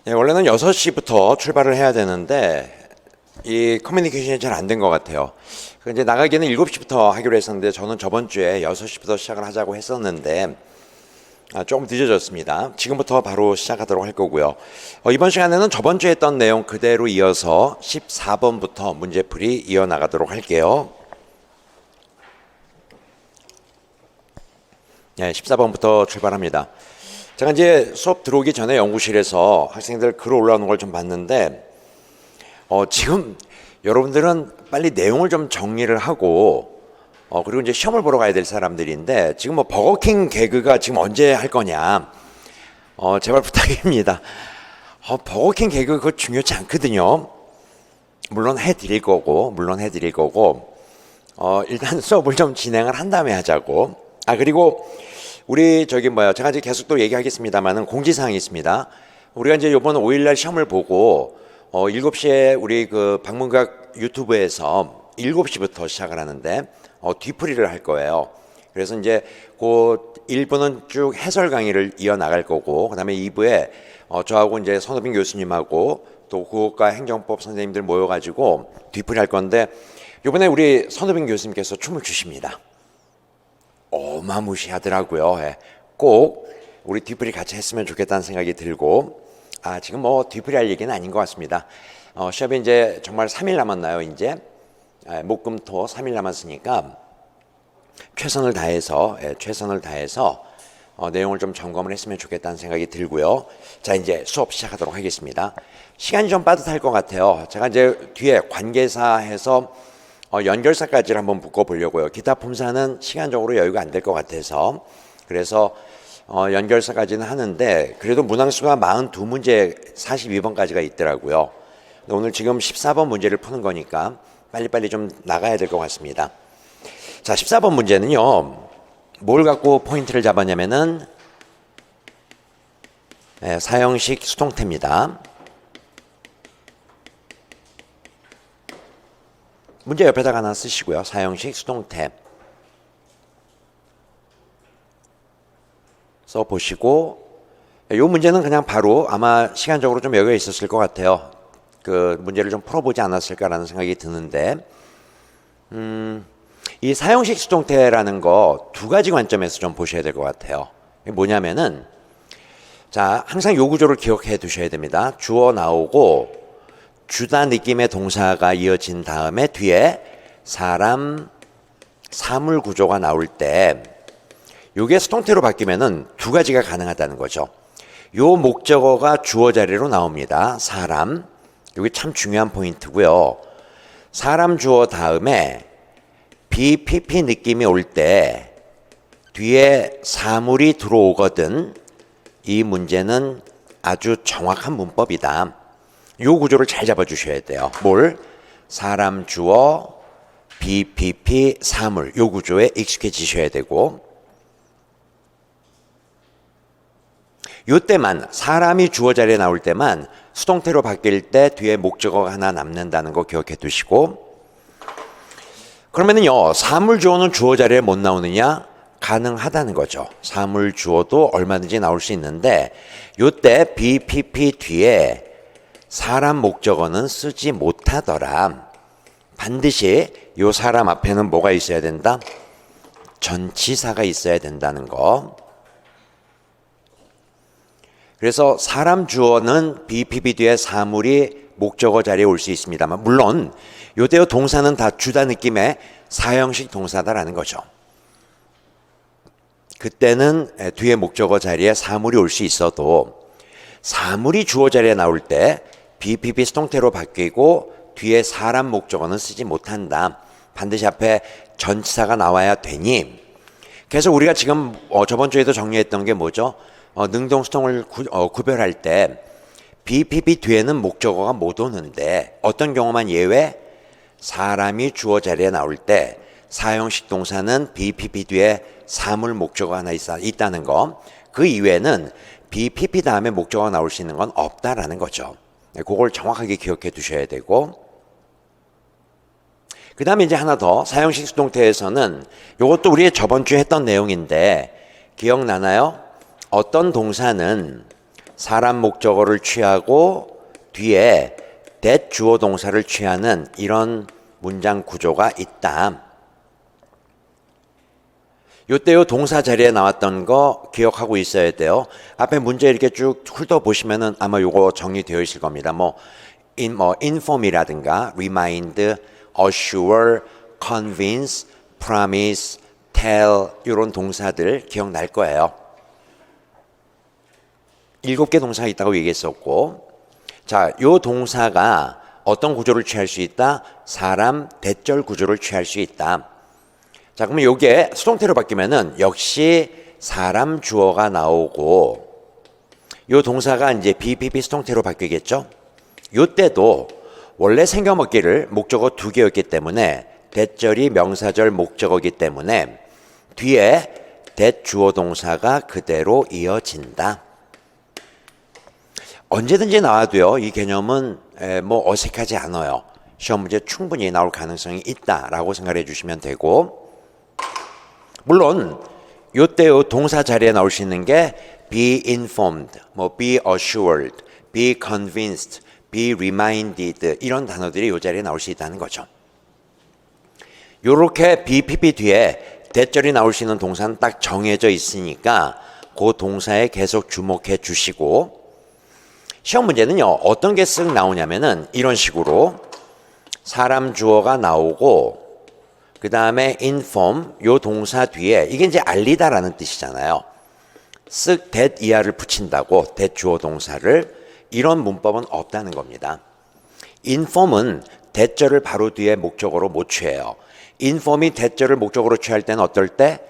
예, 원래는 6시부터 출발을 해야 되는데 이 커뮤니케이션이 잘 안 된 것 같아요. 이제 나가기는 7시부터 하기로 했었는데 저는 저번 주에 6시부터 시작을 하자고 했었는데 조금 늦어졌습니다. 지금부터 바로 시작하도록 할 거고요. 이번 시간에는 저번 주에 했던 내용 그대로 이어서 14번부터 문제풀이 이어나가도록 할게요. 네, 14번부터 출발합니다. 제가 이제 수업 들어오기 전에 연구실에서 학생들 글 올라오는 걸 좀 봤는데 지금 여러분들은 빨리 내용을 좀 정리를 하고 그리고 이제 시험을 보러 가야 될 사람들인데 지금 뭐 버거킹 개그가 지금 언제 할 거냐 제발 부탁입니다. 버거킹 개그 그거 중요치 않거든요. 물론 해드릴 거고 일단 수업을 좀 진행을 한 다음에 하자고. 그리고 우리 제가 이제 계속 또 얘기하겠습니다만은 공지사항이 있습니다. 우리가 이제 이번 5일날 시험을 보고 7시에 우리 그 방문각 유튜브에서 7시부터 시작을 하는데 뒤풀이를 할 거예요. 그래서 이제 그 1부는 쭉 해설 강의를 이어나갈 거고 그다음에 2부에 저하고 이제 손호빈 교수님하고 또 국어과 행정법 선생님들 모여가지고 뒤풀이 할 건데 이번에 우리 손호빈 교수님께서 춤을 추십니다. 어마무시하더라고요. 꼭 우리 뒤풀이 같이 했으면 좋겠다는 생각이 들고 지금 뭐 뒤풀이 할 얘기는 아닌 것 같습니다. 시험이 이제 정말 3일 남았나요? 이제 목금토 3일 남았으니까 최선을 다해서 내용을 좀 점검을 했으면 좋겠다는 생각이 들고요. 자, 이제 수업 시작하도록 하겠습니다. 시간이 좀 빠듯할 것 같아요. 제가 이제 뒤에 관계사해서 연결사까지를 한번 묶어보려고요. 기타 품사는 시간적으로 여유가 안 될 것 같아서 그래서 연결사까지는 하는데 그래도 문항수가 42문제 42번까지가 있더라고요. 오늘 지금 14번 문제를 푸는 거니까 빨리빨리 좀 나가야 될 것 같습니다. 자, 14번 문제는요. 뭘 갖고 포인트를 잡았냐면은 사형식 수동태입니다. 문제 옆에다가 하나 쓰시고요. 사형식 수동태 써보시고 이 문제는 그냥 바로 아마 시간적으로 좀 여유가 있었을 것 같아요. 그 문제를 좀 풀어보지 않았을까라는 생각이 드는데 이 사형식 수동태라는 거 두 가지 관점에서 좀 보셔야 될 것 같아요. 뭐냐면은 자, 항상 요 구조를 기억해 두셔야 됩니다. 주어 나오고 주다 느낌의 동사가 이어진 다음에 뒤에 사람, 사물 구조가 나올 때 요게 수동태로 바뀌면은 두 가지가 가능하다는 거죠. 요 목적어가 주어 자리로 나옵니다. 사람, 요게 참 중요한 포인트고요. 사람 주어 다음에 BPP 느낌이 올 때 뒤에 사물이 들어오거든. 이 문제는 아주 정확한 문법이다. 요 구조를 잘 잡아주셔야 돼요. 뭘? 사람 주어, BPP, 사물. 요 구조에 익숙해지셔야 되고 요때만 사람이 주어 자리에 나올 때만 수동태로 바뀔 때 뒤에 목적어가 하나 남는다는 거 기억해 두시고 그러면은요. 사물 주어는 주어 자리에 못 나오느냐? 가능하다는 거죠. 사물 주어도 얼마든지 나올 수 있는데 요때 BPP 뒤에 사람 목적어는 쓰지 못하더라. 반드시 요 사람 앞에는 뭐가 있어야 된다? 전치사가 있어야 된다는 거. 그래서 사람 주어는 BPP 뒤에 사물이 목적어 자리에 올 수 있습니다만 물론 요때요 동사는 다 주다 느낌의 사형식 동사다라는 거죠. 그때는 뒤에 목적어 자리에 사물이 올 수 있어도 사물이 주어 자리에 나올 때 BPP 수동태로 바뀌고 뒤에 사람 목적어는 쓰지 못한다. 반드시 앞에 전치사가 나와야 되니 그래서 우리가 지금 저번 주에도 정리했던 게 뭐죠? 능동 수동을 구별할 때 BPP 뒤에는 목적어가 못 오는데 어떤 경우만 예외? 사람이 주어 자리에 나올 때 사형식 동사는 BPP 뒤에 사물 목적어가 하나 있다는 거. 그 이외에는 BPP 다음에 목적어가 나올 수 있는 건 없다라는 거죠. 그걸 정확하게 기억해 두셔야 되고 그 다음에 이제 하나 더 사형식 수동태에서는 이것도 우리 저번 주에 했던 내용인데 기억나나요? 어떤 동사는 사람 목적어를 취하고 뒤에 that 주어 동사를 취하는 이런 문장 구조가 있다. 요때 요 동사 자리에 나왔던 거 기억하고 있어야 돼요. 앞에 문제 이렇게 쭉 훑어보시면은 아마 요거 정리되어 있을 겁니다. inform이라든가 remind, assure, convince, promise, tell 이런 동사들 기억날 거예요. 7개 동사가 있다고 얘기했었고, 자, 요 동사가 어떤 구조를 취할 수 있다? 사람 대절 구조를 취할 수 있다. 자, 그러면 요게 수동태로 바뀌면은 역시 사람 주어가 나오고 요 동사가 이제 BPP 수동태로 바뀌겠죠? 요때도 원래 생겨먹기를 목적어 2개였기 때문에 대절이 명사절 목적어이기 때문에 뒤에 that 주어 동사가 그대로 이어진다. 언제든지 나와도요, 이 개념은 어색하지 않아요. 시험 문제 충분히 나올 가능성이 있다라고 생각해 주시면 되고, 물론 요때 요 동사 자리에 나올 수 있는 게 be informed, be assured, be convinced, be reminded 이런 단어들이 요 자리에 나올 수 있다는 거죠. 요렇게 BPP 뒤에 대절이 나올 수 있는 동사는 딱 정해져 있으니까 그 동사에 계속 주목해 주시고, 시험 문제는요 어떤 게 쓱 나오냐면은 이런 식으로 사람 주어가 나오고 그 다음에 inform 요 동사 뒤에 이게 이제 알리다라는 뜻이잖아요. 쓱 that 이하를 붙인다고 that 주어 동사를, 이런 문법은 없다는 겁니다. inform은 that절을 바로 뒤에 목적어로 못 취해요. inform이 that절을 목적어로 취할 때는 어떨 때?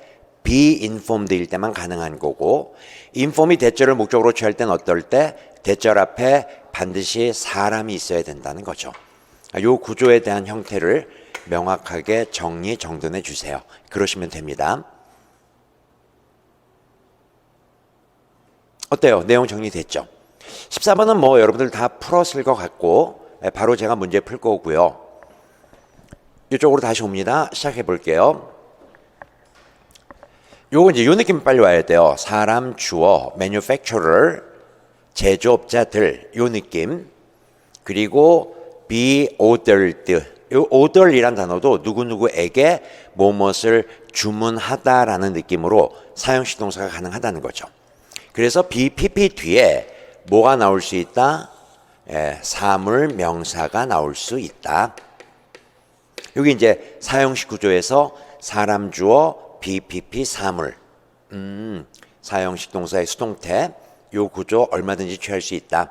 be informed일 때만 가능한 거고, inform이 that절을 목적어로 취할 때는 어떨 때? that절 앞에 반드시 사람이 있어야 된다는 거죠. 요 구조에 대한 형태를 명확하게 정리정돈해 주세요. 그러시면 됩니다. 어때요? 내용 정리됐죠? 14번은 여러분들 다 풀었을 것 같고 바로 제가 문제 풀 거고요. 이쪽으로 다시 옵니다. 시작해 볼게요. 요거 이제 요 느낌 빨리 와야 돼요. 사람, 주어, manufacturer, 제조업자들 요 느낌. 그리고 be ordered. 요 order이란 단어도 누구누구에게 무엇을 주문하다라는 느낌으로 사형식 동사가 가능하다는 거죠. 그래서 BPP 뒤에 뭐가 나올 수 있다? 사물, 명사가 나올 수 있다. 여기 이제 사형식 구조에서 사람, 주어, BPP, 사물. 사형식 동사의 수동태. 요 구조 얼마든지 취할 수 있다.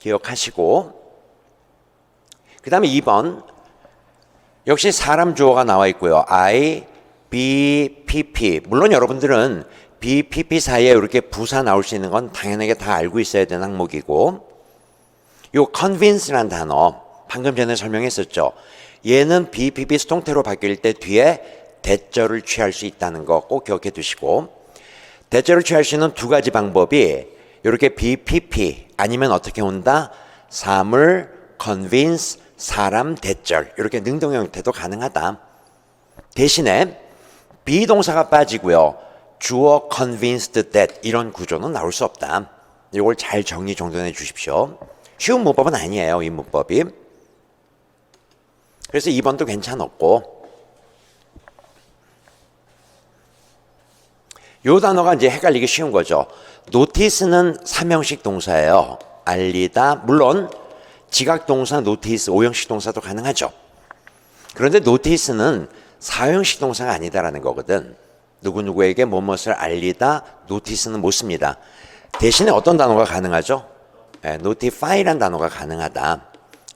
기억하시고, 그 다음에 2번 역시 사람 주어가 나와 있고요. I, B, PP. 물론 여러분들은 B, PP 사이에 이렇게 부사 나올 수 있는 건 당연하게 다 알고 있어야 되는 항목이고, 요 convince라는 단어 방금 전에 설명했었죠. 얘는 B, PP 수동태로 바뀔 때 뒤에 대절을 취할 수 있다는 거 꼭 기억해 두시고, 대절을 취할 수 있는 두 가지 방법이 이렇게 B, PP 아니면 어떻게 온다? 사물, convince, 사람, 대절 이렇게 능동 형태도 가능하다. 대신에 비동사가 빠지고요. 주어 convinced that 이런 구조는 나올 수 없다. 이걸 잘 정리 정돈해 주십시오. 쉬운 문법은 아니에요, 이 문법이. 그래서 2번도 괜찮았고, 요 단어가 이제 헷갈리기 쉬운 거죠. notice는 3형식 동사예요. 알리다. 물론 지각 동사, notice, 5형식 동사도 가능하죠. 그런데 notice는 4형식 동사가 아니다라는 거거든. 누구누구에게 무엇을 알리다, notice는 못 씁니다. 대신에 어떤 단어가 가능하죠? notify라는 단어가 가능하다.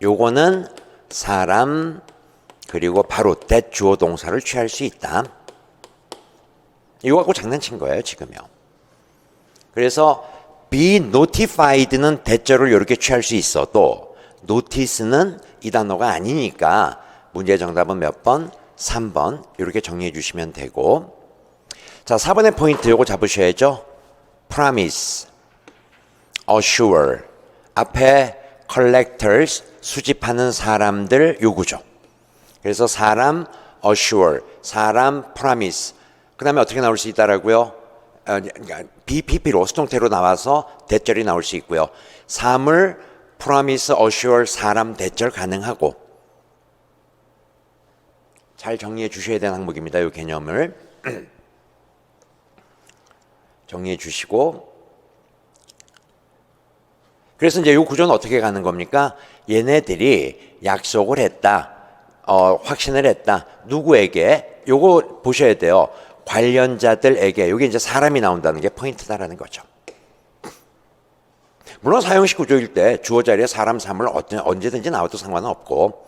요거는 사람, 그리고 바로 that 주어 동사를 취할 수 있다. 이거 갖고 장난친 거예요, 지금요. 그래서 be notified는 대절을 이렇게 취할 수 있어도 notice는 이 단어가 아니니까 문제 정답은 몇 번? 3번 이렇게 정리해 주시면 되고, 자 4번의 포인트 요거 잡으셔야죠. promise, assure 앞에 collectors 수집하는 사람들 요구죠. 그래서 사람 assure, 사람 promise, 그 다음에 어떻게 나올 수 있다라고요? BPP로 수동태로 나와서 대절이 나올 수 있고요. 사물, promise, assure, 사람 대절 가능하고. 잘 정리해 주셔야 되는 항목입니다. 이 개념을 정리해 주시고, 그래서 이제 이 구조는 어떻게 가는 겁니까? 얘네들이 약속을 했다, 확신을 했다. 누구에게? 요거 보셔야 돼요. 관련자들에게. 여기 이제 사람이 나온다는 게 포인트다라는 거죠. 물론 사형식 구조일 때 주어 자리에 사람, 사물 언제든지 나와도 상관은 없고,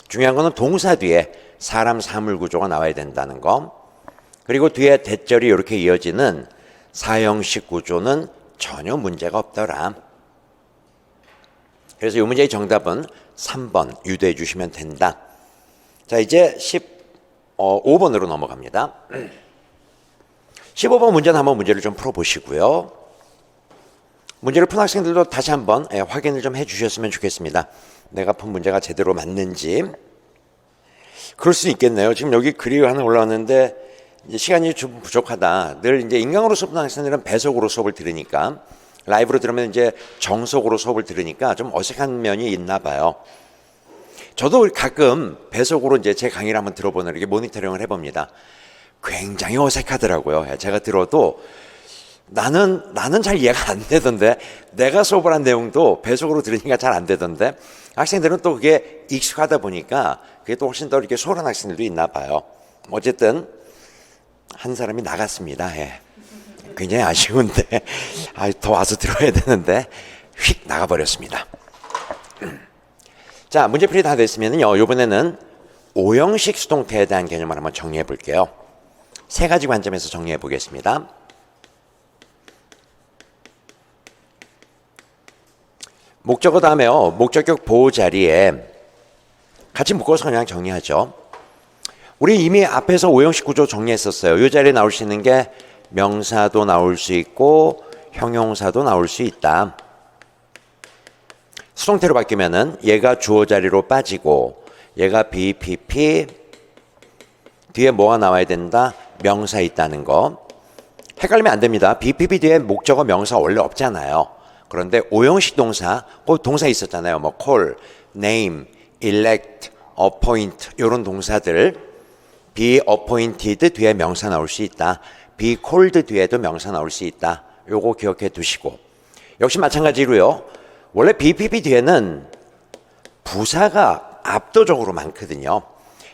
중요한 거는 동사 뒤에 사람, 사물 구조가 나와야 된다는 거. 그리고 뒤에 대절이 이렇게 이어지는 사형식 구조는 전혀 문제가 없더라. 그래서 이 문제의 정답은 3번 유도해 주시면 된다. 자, 이제 15번으로 넘어갑니다. 15번 문제는 한번 문제를 좀 풀어보시고요. 문제를 푼 학생들도 다시 한번 확인을 좀 해주셨으면 좋겠습니다. 내가 푼 문제가 제대로 맞는지. 그럴 수 있겠네요. 지금 여기 글이 하나 올라왔는데 이제 시간이 좀 부족하다. 늘 이제 인강으로 수업 듣는 학생들은 배속으로 수업을 들으니까, 라이브로 들으면 이제 정속으로 수업을 들으니까 좀 어색한 면이 있나 봐요. 저도 가끔 배속으로 이제 제 강의를 한번 들어보는 이렇게 모니터링을 해봅니다. 굉장히 어색하더라고요. 제가 들어도 나는 잘 이해가 안 되던데, 내가 수업을 한 내용도 배속으로 들으니까 잘 안 되던데, 학생들은 또 그게 익숙하다 보니까 그게 또 훨씬 더 이렇게 소홀한 학생들도 있나 봐요. 어쨌든 한 사람이 나갔습니다. 예. 굉장히 아쉬운데, 더 와서 들어야 되는데 휙 나가버렸습니다. 자, 문제풀이 다 됐으면요, 이번에는 오형식 수동태에 대한 개념을 한번 정리해 볼게요. 세 가지 관점에서 정리해 보겠습니다. 목적어 다음에요, 목적격 보호 자리에 같이 묶어서 그냥 정리하죠. 우리 이미 앞에서 오형식 구조 정리했었어요. 이 자리에 나올 수 있는 게 명사도 나올 수 있고 형용사도 나올 수 있다. 수동태로 바뀌면은 얘가 주어 자리로 빠지고 얘가 BPP, 뒤에 뭐가 나와야 된다? 명사 있다는 거. 헷갈리면 안 됩니다. BPP 뒤에 목적어 명사 원래 없잖아요. 그런데 오형식 동사, 꼭 동사 있었잖아요. 뭐 call, name, elect, appoint 이런 동사들, be appointed 뒤에 명사 나올 수 있다. be called 뒤에도 명사 나올 수 있다. 요거 기억해 두시고, 역시 마찬가지로요, 원래 BPP 뒤에는 부사가 압도적으로 많거든요.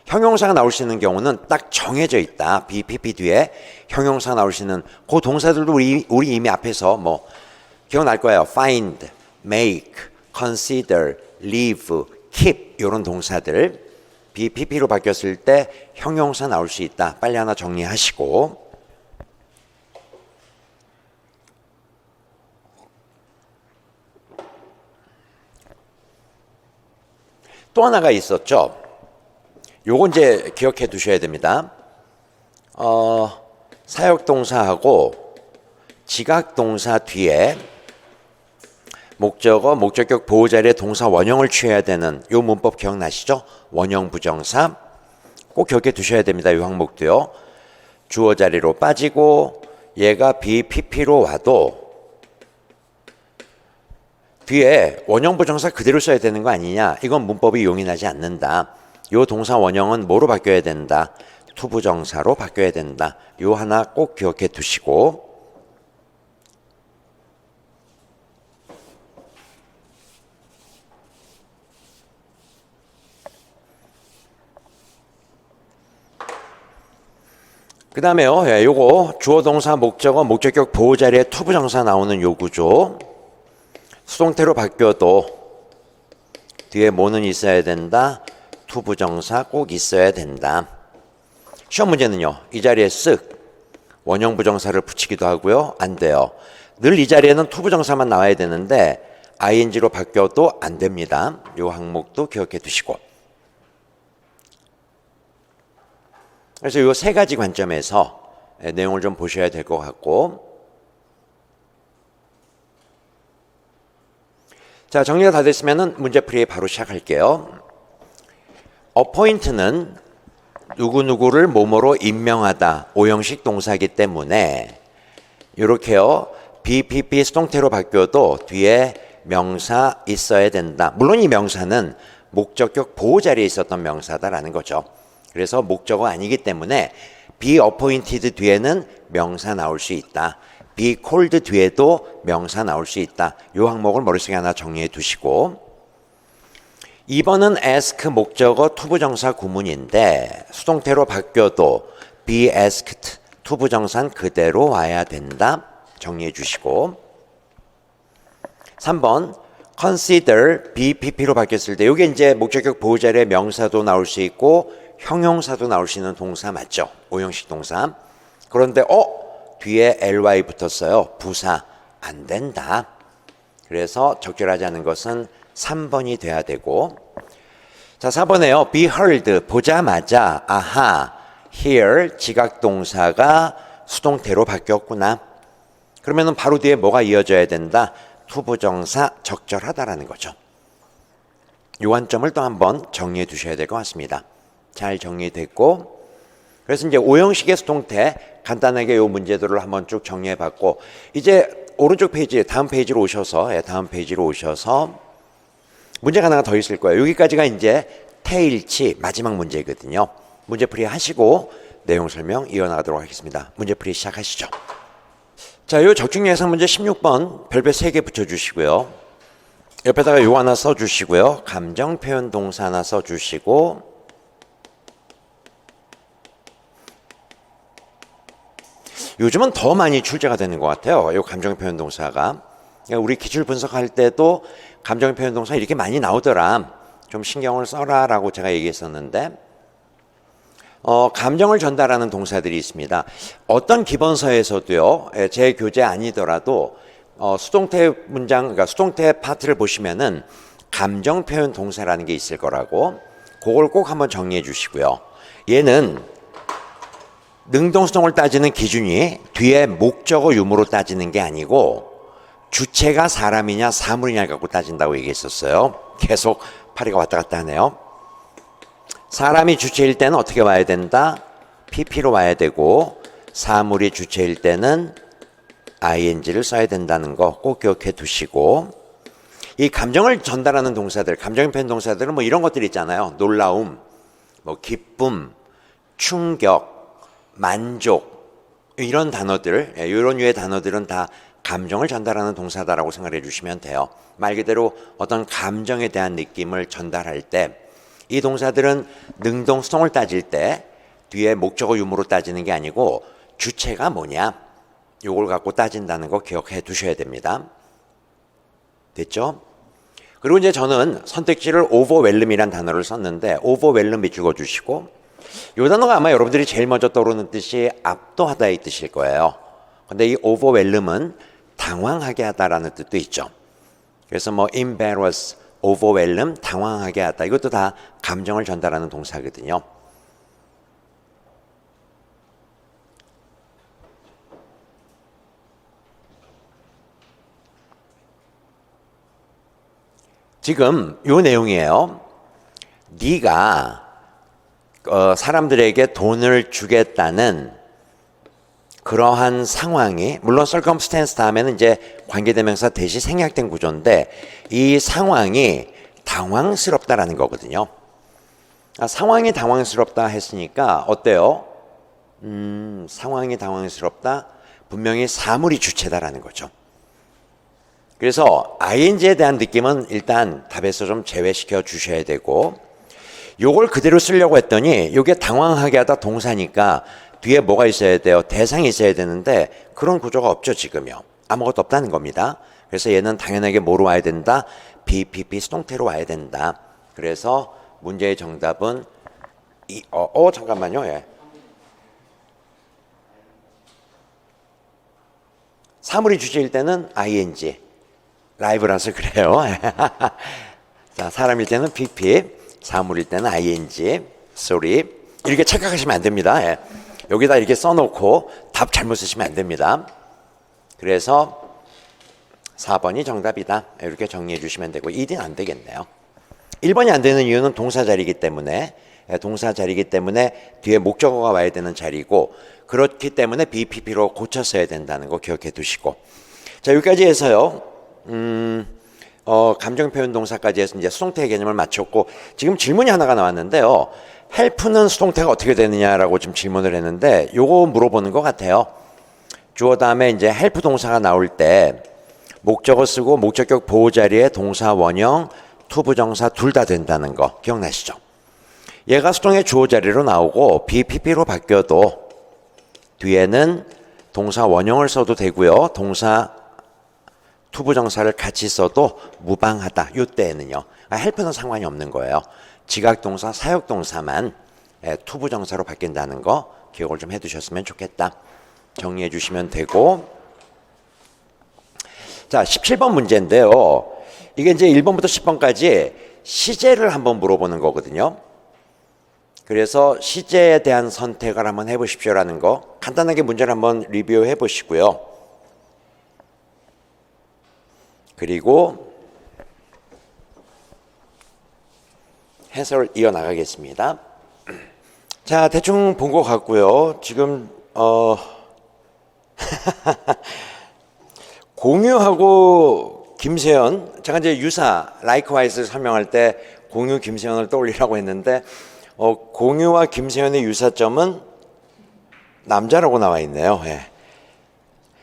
형용사가 나올 수 있는 경우는 딱 정해져 있다. BPP 뒤에 형용사가 나올 수 있는 그 동사들도 우리 이미 앞에서 뭐 기억날 거예요. find, make, consider, live, keep 이런 동사들 BPP로 바뀌었을 때 형용사 나올 수 있다. 빨리 하나 정리하시고, 또 하나가 있었죠. 요거 이제 기억해 두셔야 됩니다. 사역동사하고 지각동사 뒤에 목적어, 목적격 보호 자리에 동사 원형을 취해야 되는 요 문법 기억나시죠? 원형 부정사 꼭 기억해 두셔야 됩니다. 이 항목도요. 주어 자리로 빠지고 얘가 BPP로 와도 뒤에 원형 부정사 그대로 써야 되는 거 아니냐? 이건 문법이 용인하지 않는다. 요 동사 원형은 뭐로 바뀌어야 된다? 투부정사로 바뀌어야 된다. 요 하나 꼭 기억해 두시고, 그 다음에요, 요거 주어 동사 목적어 목적격 보호 자리에 투부정사 나오는 요 구조, 수동태로 바뀌어도 뒤에 뭐는 있어야 된다? 투부정사 꼭 있어야 된다. 시험 문제는요, 이 자리에 쓱 원형 부정사를 붙이기도 하고요. 안 돼요. 늘 이 자리에는 투부정사만 나와야 되는데 ing로 바뀌어도 안 됩니다. 이 항목도 기억해 두시고, 그래서 이 세 가지 관점에서 내용을 좀 보셔야 될 것 같고, 자, 정리가 다 됐으면 문제풀이 바로 시작할게요. appoint는 누구누구를 뭐뭐로 임명하다, 오형식 동사이기 때문에 이렇게요. BPP 수동태로 바뀌어도 뒤에 명사 있어야 된다. 물론 이 명사는 목적격 보호 자리에 있었던 명사다라는 거죠. 그래서 목적어 아니기 때문에 be appointed 뒤에는 명사 나올 수 있다. be called 뒤에도 명사 나올 수 있다. 이 항목을 머릿속에 하나 정리해 두시고 2번은 ask 목적어 투부정사 구문인데 수동태로 바뀌어도 be asked 투부정사는 그대로 와야 된다. 정리해 주시고 3번 consider BPP로 바뀌었을 때 이게 이제 목적격 보호 자리에 명사도 나올 수 있고 형용사도 나올 수 있는 동사 맞죠? 오형식 동사. 그런데 뒤에 ly 붙었어요. 부사 안 된다. 그래서 적절하지 않은 것은 3번이 돼야 되고 자 4번에요. be heard 보자마자 아하 hear 지각 동사가 수동태로 바뀌었구나. 그러면은 바로 뒤에 뭐가 이어져야 된다? 투부정사 적절하다라는 거죠. 요 관점을 또 한번 정리해 두셔야 될 것 같습니다. 잘 정리됐고 그래서 이제 오형식의 수동태 간단하게 요 문제들을 한번 쭉 정리해 봤고 이제 오른쪽 페이지 다음 페이지로 오셔서 문제가 하나 더 있을 거예요. 여기까지가 이제 태일치 마지막 문제거든요. 문제풀이 하시고 내용 설명 이어나가도록 하겠습니다. 문제풀이 시작하시죠. 자, 요 적중 예상 문제 16번 별표 3개 붙여주시고요. 옆에다가 요 하나 써주시고요. 감정 표현 동사 하나 써주시고 요즘은 더 많이 출제가 되는 것 같아요. 요 감정 표현 동사가 우리 기출 분석할 때도 감정 표현 동사 이렇게 많이 나오더라. 좀 신경을 써라라고 제가 얘기했었는데 감정을 전달하는 동사들이 있습니다. 어떤 기본서에서도요, 제 교재 아니더라도 수동태 문장, 그러니까 수동태 파트를 보시면은 감정 표현 동사라는 게 있을 거라고 그걸 꼭 한번 정리해 주시고요. 얘는 능동수동을 따지는 기준이 뒤에 목적어 유무로 따지는 게 아니고 주체가 사람이냐 사물이냐를 갖고 따진다고 얘기했었어요. 계속 파리가 왔다 갔다 하네요. 사람이 주체일 때는 어떻게 와야 된다? PP로 와야 되고 사물이 주체일 때는 ing를 써야 된다는 거 꼭 기억해 두시고 이 감정을 전달하는 동사들, 감정 표현 동사들은 뭐 이런 것들 있잖아요. 놀라움, 뭐 기쁨, 충격, 만족 이런 단어들, 이런 류의 단어들은 다 감정을 전달하는 동사다라고 생각해 주시면 돼요. 말 그대로 어떤 감정에 대한 느낌을 전달할 때 이 동사들은 능동수동을 따질 때 뒤에 목적어 유무로 따지는 게 아니고 주체가 뭐냐 요걸 갖고 따진다는 거 기억해 두셔야 됩니다. 됐죠? 그리고 이제 저는 선택지를 overwhelm이라는 단어를 썼는데 overwhelm 밑줄 그어주시고 이 단어가 아마 여러분들이 제일 먼저 떠오르는 뜻이 압도하다의 뜻일 거예요. 근데 이 overwhelm은 당황하게 하다라는 뜻도 있죠. 그래서 뭐 embarrass, overwhelm, 당황하게 하다. 이것도 다 감정을 전달하는 동사거든요. 지금 요 내용이에요. 네가 사람들에게 돈을 주겠다는 그러한 상황이 물론 circumstance 다음에는 이제 관계대명사 대시 생략된 구조인데 이 상황이 당황스럽다라는 거거든요. 상황이 당황스럽다 했으니까 어때요? 상황이 당황스럽다. 분명히 사물이 주체다라는 거죠. 그래서 ing에 대한 느낌은 일단 답에서 좀 제외시켜 주셔야 되고 요걸 그대로 쓰려고 했더니 요게 당황하게 하다 동사니까 뒤에 뭐가 있어야 돼요? 대상이 있어야 되는데 그런 구조가 없죠 지금요. 아무것도 없다는 겁니다. 그래서 얘는 당연하게 뭐로 와야 된다? BPP 수동태로 와야 된다. 그래서 문제의 정답은 잠깐만요. 예. 사물이 주체일 때는 ing. 라이브라서 그래요. 자, 사람일 때는 PP, 사물일 때는 ing. sorry. 이렇게 착각하시면 안 됩니다. 예. 여기다 이렇게 써놓고 답 잘못 쓰시면 안 됩니다. 그래서 4번이 정답이다. 이렇게 정리해 주시면 되고 1은 안 되겠네요. 1번이 안 되는 이유는 동사 자리이기 때문에 동사 자리이기 때문에 뒤에 목적어가 와야 되는 자리고, 그렇기 때문에 BPP로 고쳐 써야 된다는 거 기억해 두시고. 자, 여기까지 해서요. 감정 표현 동사까지 해서 이제 수동태의 개념을 마쳤고, 지금 질문이 하나가 나왔는데요. help는 수동태가 어떻게 되느냐라고 지금 질문을 했는데, 요거 물어보는 것 같아요. 주어 다음에 이제 help 동사가 나올 때 목적어 쓰고 목적격 보호 자리에 동사 원형, to 부정사 둘 다 된다는 거 기억나시죠? 얘가 수동의 주어 자리로 나오고 BPP로 바뀌어도 뒤에는 동사 원형을 써도 되고요. 동사 to 부정사를 같이 써도 무방하다. 이때에는요. help는 상관이 없는 거예요. 지각동사, 사역동사만 to 부정사로 바뀐다는 거 기억을 좀 해두셨으면 좋겠다. 정리해 주시면 되고. 자, 17번 문제인데요. 이게 이제 1번부터 10번까지 시제를 한번 물어보는 거거든요. 그래서 시제에 대한 선택을 한번 해보십시오라는 거 간단하게 문제를 한번 리뷰해 보시고요. 그리고 해설을 이어나가겠습니다. 자, 대충 본 것 같고요. 지금 공유하고 김세현, 제가 이제 유사 likewise 설명할 때 공유 김세현을 떠올리라고 했는데 공유와 김세현의 유사점은 남자라고 나와 있네요. 예.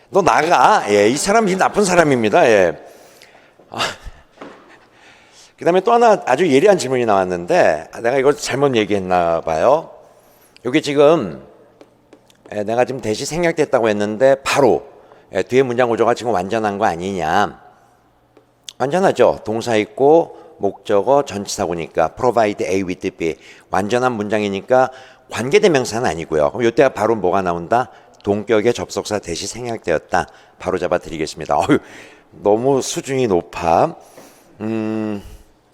너 나가. 예, 이 사람이 나쁜 사람입니다. 예. 그 다음에 또 하나 아주 예리한 질문이 나왔는데 내가 이걸 잘못 얘기했나 봐요. 여기 지금 내가 지금 대시 생략됐다고 했는데 바로 뒤에 문장 구조가 지금 완전한 거 아니냐. 완전하죠. 동사 있고 목적어 전치사고니까 provide A with B 완전한 문장이니까 관계대명사는 아니고요. 그럼 이때 바로 뭐가 나온다? 동격의 접속사 대시 생략되었다. 바로 잡아드리겠습니다. 너무 수준이 높아.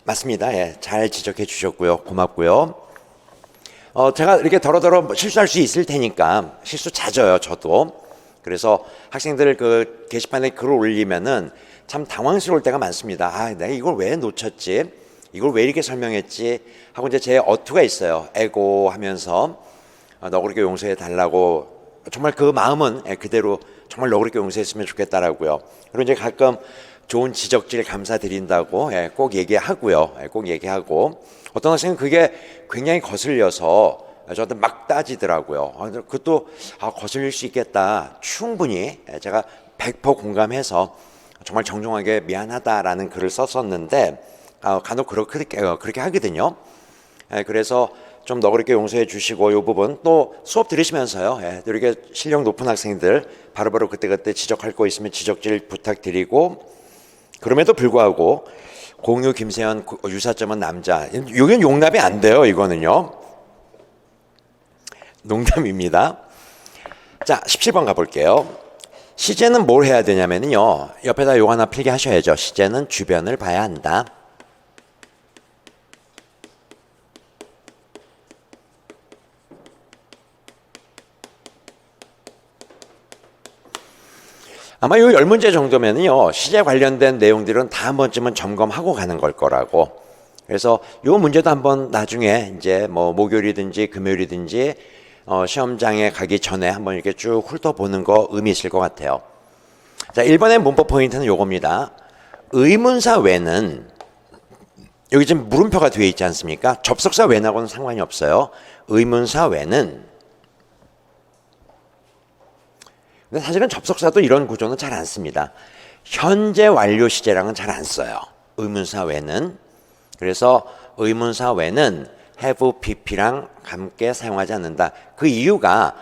맞습니다. 예, 잘 지적해 주셨고요. 고맙고요. 제가 이렇게 더러더러 실수할 수 있을 테니까 실수 잦아요. 저도. 그래서 학생들 그 게시판에 글을 올리면은 참 당황스러울 때가 많습니다. 아, 내가 이걸 왜 놓쳤지? 이걸 왜 이렇게 설명했지? 하고 이제 제 어투가 있어요. 에고 하면서 너그럽게 용서해 달라고. 정말 그 마음은 그대로 정말 너그럽게 용서했으면 좋겠다라고요. 그리고 이제 가끔 좋은 지적질 감사드린다고 꼭 얘기하고요. 꼭 얘기하고 어떤 학생은 그게 굉장히 거슬려서 저한테 막 따지더라고요. 그것도 거슬릴 수 있겠다. 충분히 제가 100% 공감해서 정말 정중하게 미안하다라는 글을 썼었는데 간혹 그렇게 하거든요. 그래서 좀 너그럽게 용서해 주시고 이 부분 또 수업 들으시면서요. 이렇게 실력 높은 학생들 바로바로 그때그때 지적할 거 있으면 지적질 부탁드리고 그럼에도 불구하고 공유 김세현 유사점은 남자. 이건 용납이 안 돼요. 이거는요. 농담입니다. 자, 17번 가볼게요. 시제는 뭘 해야 되냐면요. 옆에다 요거 하나 필기 하셔야죠. 시제는 주변을 봐야 한다. 아마 요 10문제 정도면요. 시제 관련된 내용들은 다 한 번쯤은 점검하고 가는 걸 거라고. 그래서 요 문제도 한번 나중에 이제 뭐 목요일이든지 금요일이든지 시험장에 가기 전에 한번 이렇게 쭉 훑어보는 거 의미 있을 것 같아요. 자, 1번의 문법 포인트는 요겁니다. 의문사 외는 여기 지금 물음표가 뒤에 있지 않습니까? 접속사 외하고는 상관이 없어요. 의문사 외는 근데 사실은 접속사도 이런 구조는 잘 안 씁니다. 현재 완료 시제랑은 잘 안 써요. 의문사 외는. 그래서 의문사 외는 have pp랑 함께 사용하지 않는다. 그 이유가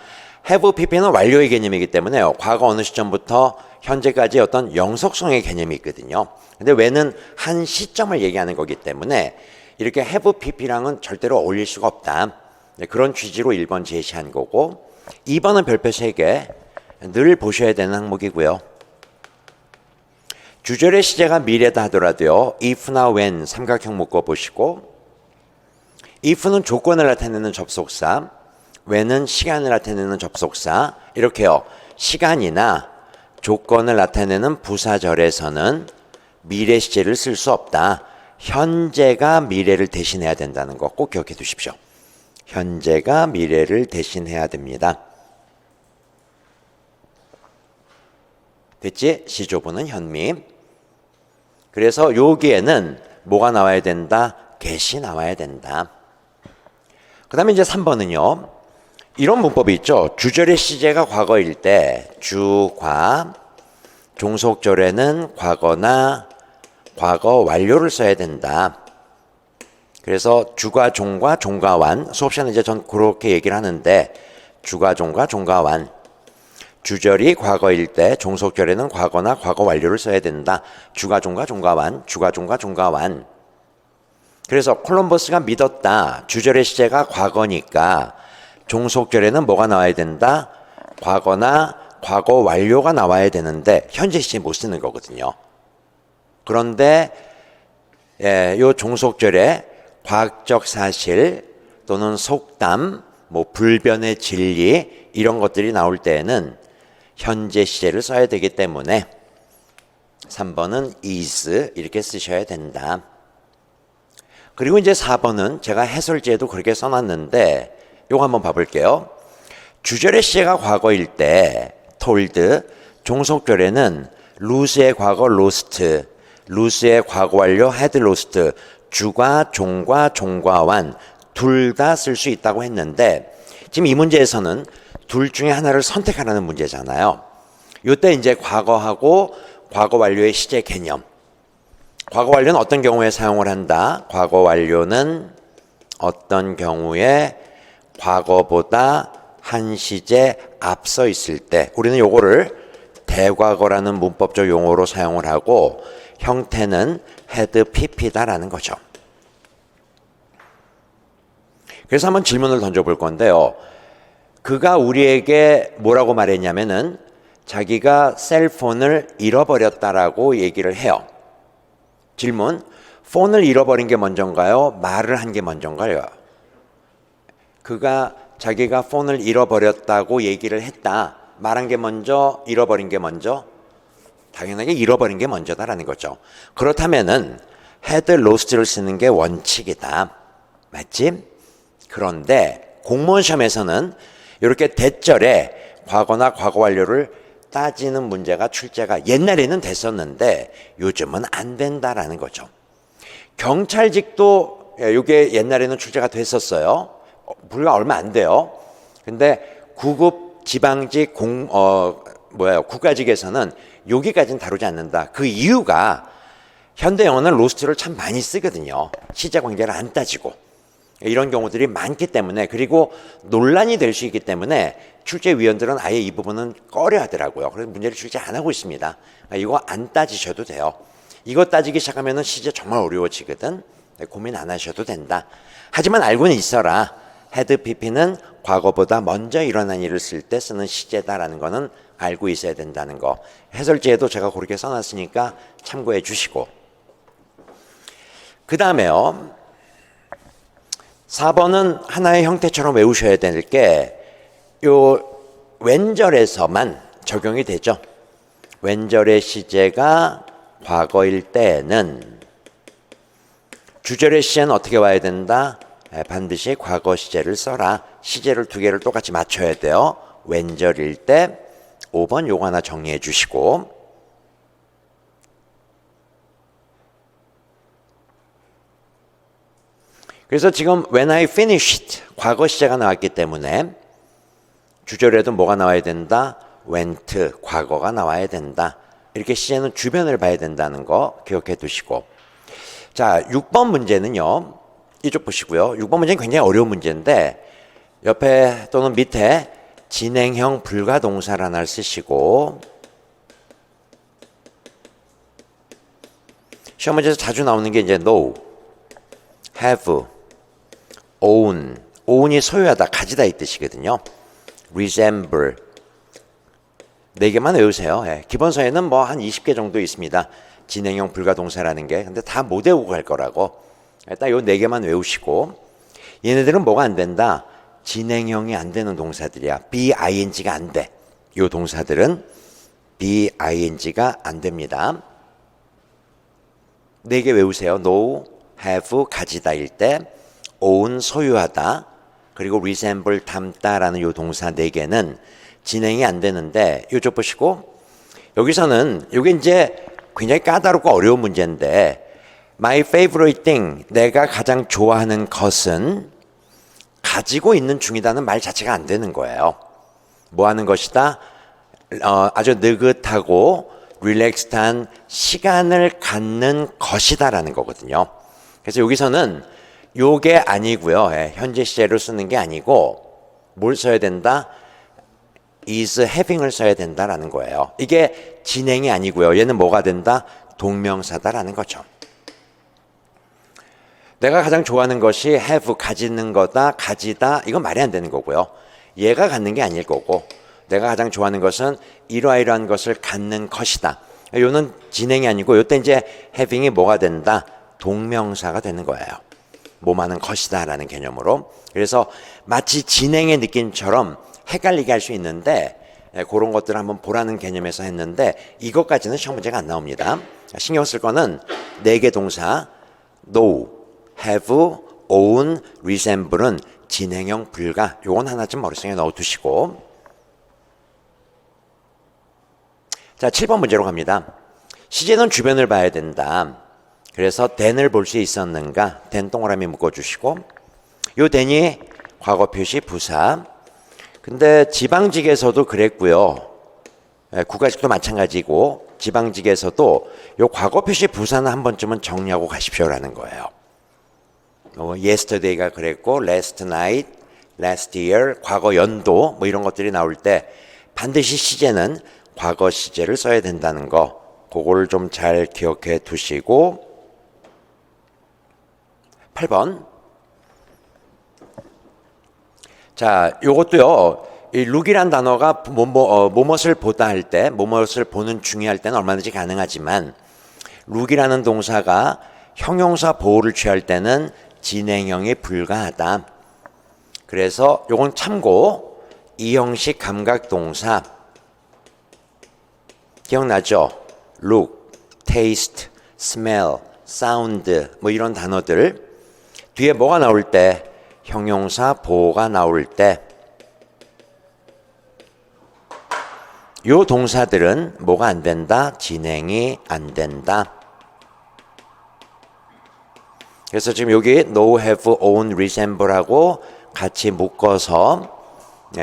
have pp는 완료의 개념이기 때문에요. 과거 어느 시점부터 현재까지 어떤 영속성의 개념이 있거든요. 근데 외는 한 시점을 얘기하는 거기 때문에 이렇게 have pp랑은 절대로 어울릴 수가 없다. 그런 취지로 1번 제시한 거고 2번은 별표 3개 늘 보셔야 되는 항목이고요. 주절의 시제가 미래다 하더라도요. if나 when 삼각형 묶어 보시고 if는 조건을 나타내는 접속사, when은 시간을 나타내는 접속사 이렇게요. 시간이나 조건을 나타내는 부사절에서는 미래 시제를 쓸 수 없다. 현재가 미래를 대신해야 된다는 거 꼭 기억해 두십시오. 현재가 미래를 대신해야 됩니다. 됐지? 시조부는 현미. 그래서 여기에는 뭐가 나와야 된다? get이 나와야 된다. 그 다음에 이제 3번은요. 이런 문법이 있죠. 주절의 시제가 과거일 때 주과, 종속절에는 과거나 과거 완료를 써야 된다. 그래서 주과, 종과, 종과 완. 수업 시간에 이제 전 그렇게 얘기를 하는데 주과, 종과, 종과 완. 주절이 과거일 때 종속절에는 과거나 과거 완료를 써야 된다. 주가, 종과, 종과 완. 주가, 종과, 종과 완. 그래서 콜럼버스가 믿었다. 주절의 시제가 과거니까 종속절에는 뭐가 나와야 된다? 과거나 과거 완료가 나와야 되는데 현재 시제 못 쓰는 거거든요. 그런데 요 종속절에 과학적 사실 또는 속담, 뭐 불변의 진리 이런 것들이 나올 때에는 현재 시제를 써야 되기 때문에 3번은 is 이렇게 쓰셔야 된다. 그리고 이제 4번은 제가 해설지에도 그렇게 써놨는데 요거 한번 봐볼게요. 주절의 시제가 과거일 때 told, 종속절에는 lose의 과거 lost, lose의 과거 완료 had lost, 주과, 종과, 종과 완 둘 다 쓸 수 있다고 했는데 지금 이 문제에서는 둘 중에 하나를 선택하라는 문제잖아요. 요때 이제 과거하고 과거 완료의 시제 개념. 과거 완료는 어떤 경우에 사용을 한다? 과거 완료는 어떤 경우에 과거보다 한 시제 앞서 있을 때 우리는 요거를 대과거라는 문법적 용어로 사용을 하고 형태는 had pp다라는 거죠. 그래서 한번 질문을 던져볼 건데요. 그가 우리에게 뭐라고 말했냐면은 자기가 셀폰을 잃어버렸다라고 얘기를 해요. 질문, 폰을 잃어버린 게 먼저인가요? 말을 한 게 먼저인가요? 그가 자기가 폰을 잃어버렸다고 얘기를 했다. 말한 게 먼저, 잃어버린 게 먼저? 당연하게 잃어버린 게 먼저다라는 거죠. 그렇다면은 had lost를 쓰는 게 원칙이다. 맞지? 그런데 공무원 시험에서는 이렇게 대절에 과거나 과거 완료를 따지는 문제가 출제가 옛날에는 됐었는데 요즘은 안 된다라는 거죠. 경찰직도 이게 옛날에는 출제가 됐었어요. 불과 얼마 안 돼요. 근데 구급 지방직 국가직에서는 여기까지는 다루지 않는다. 그 이유가 현대 영어는 로스트를 참 많이 쓰거든요. 시제 관계를 안 따지고. 이런 경우들이 많기 때문에 그리고 논란이 될 수 있기 때문에 출제위원들은 아예 이 부분은 꺼려 하더라고요. 그래서 문제를 출제 안 하고 있습니다. 이거 안 따지셔도 돼요. 이거 따지기 시작하면 시제 정말 어려워지거든. 고민 안 하셔도 된다. 하지만 알고는 있어라. had pp는 과거보다 먼저 일어난 일을 쓸 때 쓰는 시제다라는 거는 알고 있어야 된다는 거. 해설지에도 제가 그렇게 써놨으니까 참고해 주시고. 그 다음에요. 4번은 하나의 형태처럼 외우셔야 될 게 요 왼절에서만 적용이 되죠. 왼절의 시제가 과거일 때는 주절의 시제는 어떻게 와야 된다? 반드시 과거 시제를 써라. 시제를 두 개를 똑같이 맞춰야 돼요. 왼절일 때 5번 요거 하나 정리해 주시고 그래서 지금 when I finished 과거 시제가 나왔기 때문에 주절에도 뭐가 나와야 된다? went 과거가 나와야 된다. 이렇게 시제는 주변을 봐야 된다는 거 기억해 두시고 자 6번 문제는요. 이쪽 보시고요. 6번 문제는 굉장히 어려운 문제인데 옆에 또는 밑에 진행형 불가동사를 하나 쓰시고 시험 문제에서 자주 나오는 게 이제 know, have, own, own이 소유하다, 가지다 이 뜻이거든요. resemble 4개만 외우세요. 예. 기본서에는 뭐 한 20개 정도 있습니다. 진행형 불가동사라는 게. 근데 다 못 외우고 갈 거라고. 일단 요 4개만 외우시고 얘네들은 뭐가 안 된다? 진행형이 안 되는 동사들이야. BING가 안 돼. 요 동사들은 BING가 안 됩니다. 4개 외우세요. know, have, 가지다일 때 own, 소유하다. 그리고 resemble 닮다라는 요 동사 4개는 진행이 안 되는데 요쪽 보시고 여기서는 요게 이제 굉장히 까다롭고 어려운 문제인데 my favorite thing 내가 가장 좋아하는 것은 가지고 있는 중이다는 말 자체가 안 되는 거예요. 뭐 하는 것이다? 아주 느긋하고 릴렉스한 시간을 갖는 것이다라는 거거든요. 그래서 여기서는 요게 아니고요. 현재 시제로 쓰는 게 아니고 뭘 써야 된다? is having을 써야 된다라는 거예요. 이게 진행이 아니고요. 얘는 뭐가 된다? 동명사다라는 거죠. 내가 가장 좋아하는 것이 have, 가지는 거다, 가지다. 이건 말이 안 되는 거고요. 얘가 갖는 게 아닐 거고 내가 가장 좋아하는 것은 이러이러한 것을 갖는 것이다. 요는 진행이 아니고 요때 이제 having이 뭐가 된다? 동명사가 되는 거예요. 뭐하는 것이다 라는 개념으로. 그래서 마치 진행의 느낌처럼 헷갈리게 할 수 있는데 그런 것들을 한번 보라는 개념에서 했는데 이것까지는 시험 문제가 안 나옵니다. 신경 쓸 거는 4개 동사 know, have, own, resemble은 진행형 불가. 요건 하나쯤 머릿속에 넣어두시고 자 7번 문제로 갑니다. 시제는 주변을 봐야 된다. 그래서 than을 볼 수 있었는가? than 동그라미 묶어주시고 요 than이 과거 표시 부사. 근데 지방직에서도 그랬고요. 국가직도 마찬가지고 지방직에서도 요 과거 표시 부사는 한 번쯤은 정리하고 가십시오라는 거예요. yesterday가 그랬고 last night, last year, 과거 연도 뭐 이런 것들이 나올 때 반드시 시제는 과거 시제를 써야 된다는 거 그거를 좀 잘 기억해 두시고 8번 자 요것도요 이 look이란 단어가 뭐뭇을 보다 할 때 뭐뭇을 보는 중요할 때는 얼마든지 가능하지만 look이라는 동사가 형용사 보호를 취할 때는 진행형이 불가하다. 그래서 요건 참고 이 형식 감각동사 기억나죠? look, taste, smell, sound 뭐 이런 단어들 뒤에 뭐가 나올 때 형용사 보호가 나올 때 요 동사들은 뭐가 안 된다? 진행이 안 된다. 그래서 지금 여기 know, have, own, resemble하고 같이 묶어서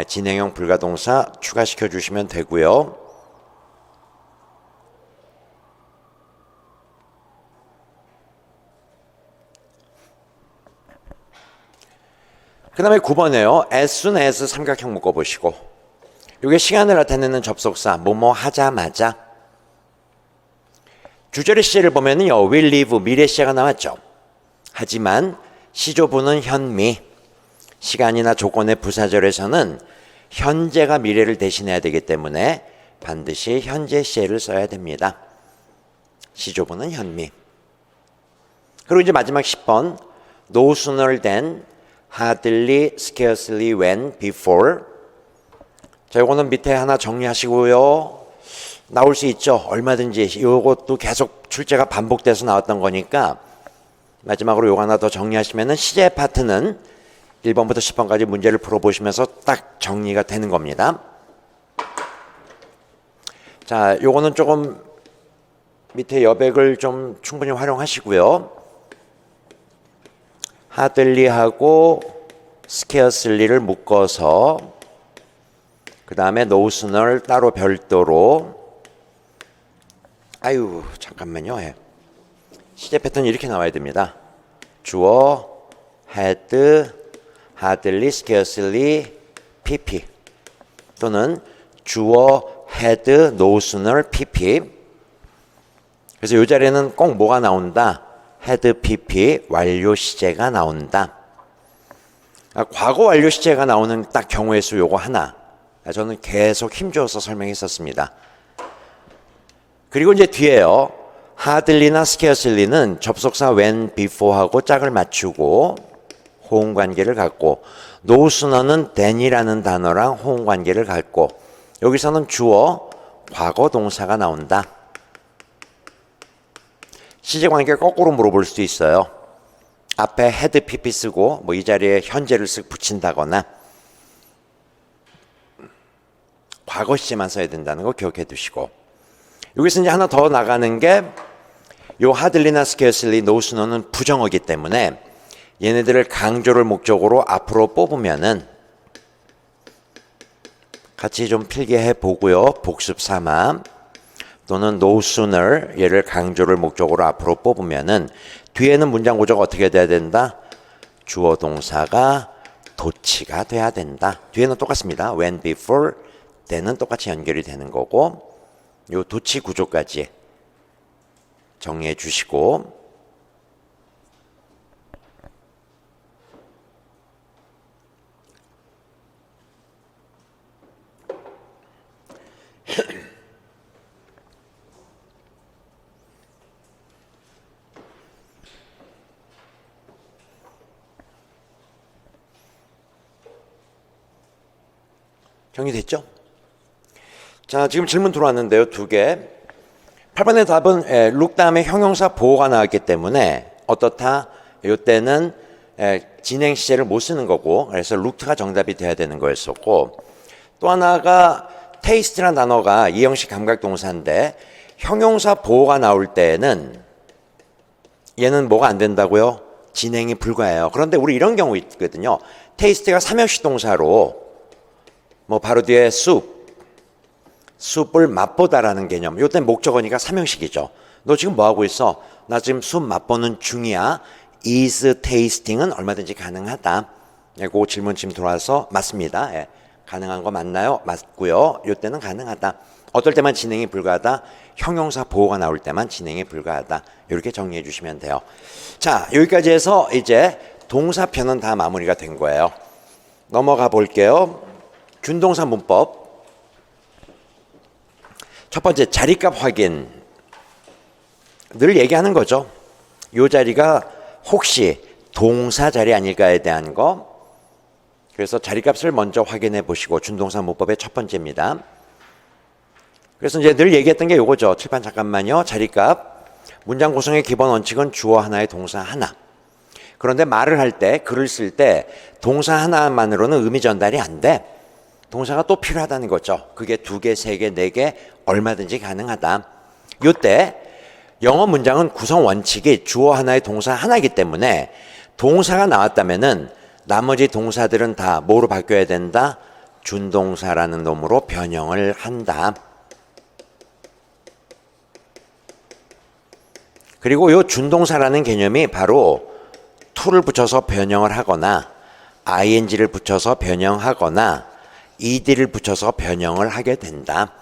진행형 불가동사 추가시켜 주시면 되고요. 그 다음에 9번에요. as soon as 삼각형 묶어보시고 이게 시간을 나타내는 접속사 뭐뭐 하자마자 주절의 시제를 보면요 will live 미래 시제가 나왔죠. 하지만 시조부는 현미 시간이나 조건의 부사절에서는 현재가 미래를 대신해야 되기 때문에 반드시 현재 시제를 써야 됩니다. 시조부는 현미. 그리고 이제 마지막 10번 no sooner than, hardly, scarcely, when, before. 자, 요거는 밑에 하나 정리하시고요. 나올 수 있죠. 얼마든지. 요것도 계속 출제가 반복돼서 나왔던 거니까 마지막으로 요거 하나 더 정리하시면은 시제 파트는 1번부터 10번까지 문제를 풀어보시면서 딱 정리가 되는 겁니다. 자, 요거는 조금 밑에 여백을 좀 충분히 활용하시고요. hardly하고 scarcely를 묶어서 그 다음에 no sooner 따로 별도로 아유 잠깐만요. 시제 패턴이 이렇게 나와야 됩니다. 주어 had, hardly, scarcely, pp 또는 주어 had, no sooner, pp. 그래서 이 자리에는 꼭 뭐가 나온다? had, pp 완료 시제가 나온다. 과거 완료 시제가 나오는 딱 경우의 수 요거 하나 저는 계속 힘줘서 설명했었습니다. 그리고 이제 뒤에요. hardly나 scarcely는 접속사 when, before하고 짝을 맞추고 호응관계를 갖고 no sooner는 than이라는 단어랑 호응관계를 갖고 여기서는 주어 과거 동사가 나온다. 시제관계 거꾸로 물어볼 수도 있어요. 앞에 had pp 쓰고 뭐 이 자리에 현재를 쓱 붙인다거나 과거 시제만 써야 된다는 거 기억해 두시고, 여기서 이제 하나 더 나가는 게 요 hardly나 scarcely, no sooner는 부정어기 때문에 얘네들을 강조를 목적으로 앞으로 뽑으면은 같이 좀 필기해 보고요. 복습 삼아. 또는 no sooner 얘를 강조를 목적으로 앞으로 뽑으면은 뒤에는 문장 구조가 어떻게 돼야 된다? 주어 동사가 도치가 돼야 된다. 뒤에는 똑같습니다. when, before, then은 똑같이 연결이 되는 거고, 요 도치 구조까지 정리해 주시고, 정리됐죠? 자, 지금 질문 들어왔는데요. 2개. 8번의 답은 look 다음에 형용사 보호가 나왔기 때문에 어떻다? 이때는 진행 시제를 못 쓰는 거고, 그래서 look가 정답이 돼야 되는 거였었고, 또 하나가 taste라는 단어가 이형식 감각동사인데 형용사 보호가 나올 때는 얘는 뭐가 안 된다고요? 진행이 불가해요. 그런데 우리 이런 경우 있거든요. taste가 삼형식 동사로 뭐 바로 뒤에 숲을 맛보다라는 개념. 요때 목적어니까 삼형식이죠. 너 지금 뭐 하고 있어? 나 지금 숲 맛보는 중이야. is tasting은 얼마든지 가능하다. 그 질문 지금 들어와서 맞습니다. 예. 가능한 거 맞나요? 맞고요. 요때는 가능하다. 어떨 때만 진행이 불가하다? 형용사 보호가 나올 때만 진행이 불가하다. 이렇게 정리해 주시면 돼요. 자, 여기까지 해서 이제 동사편은 다 마무리가 된 거예요. 넘어가 볼게요. 준동사 문법. 첫 번째, 자리값 확인. 늘 얘기하는 거죠. 이 자리가 혹시 동사 자리 아닐까에 대한 거. 그래서 자리값을 먼저 확인해 보시고, 준동사 문법의 첫 번째입니다. 그래서 이제 늘 얘기했던 게 요거죠. 칠판 잠깐만요. 자리값. 문장 구성의 기본 원칙은 주어 하나에 동사 하나. 그런데 말을 할 때, 글을 쓸 때 동사 하나만으로는 의미 전달이 안 돼. 동사가 또 필요하다는 거죠. 그게 2개, 3개, 4개 얼마든지 가능하다. 요때 영어 문장은 구성 원칙이 주어 하나에 동사 하나이기 때문에 동사가 나왔다면은 나머지 동사들은 다 뭐로 바뀌어야 된다? 준동사라는 놈으로 변형을 한다. 그리고 요 준동사라는 개념이 바로 to를 붙여서 변형을 하거나 ing를 붙여서 변형하거나 ed를 붙여서 변형을 하게 된다.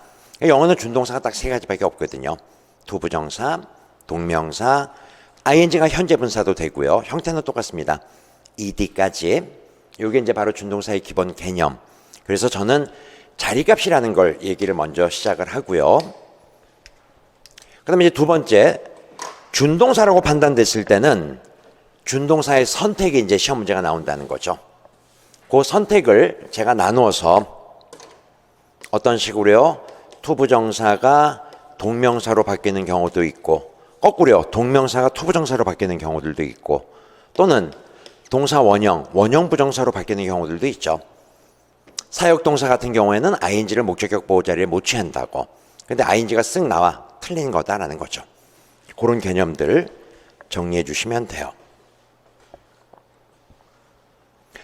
영어는 준동사가 딱 3가지밖에 없거든요. 투부정사, 동명사, ing가 현재 분사도 되고요. 형태는 똑같습니다. ed까지. 이게 이제 바로 준동사의 기본 개념. 그래서 저는 자리값이라는 걸 얘기를 먼저 시작을 하고요. 그 다음에 이제 2번째, 준동사라고 판단됐을 때는 준동사의 선택이 이제 시험 문제가 나온다는 거죠. 그 선택을 제가 나누어서 어떤 식으로요? 투부정사가 동명사로 바뀌는 경우도 있고, 거꾸로요. 동명사가 투부정사로 바뀌는 경우들도 있고, 또는 동사 원형 부정사로 바뀌는 경우들도 있죠. 사역동사 같은 경우에는 ing를 목적격 보호 자리에 못 취한다고. 근데 ing가 쓱 나와 틀린 거다라는 거죠. 그런 개념들 정리해 주시면 돼요.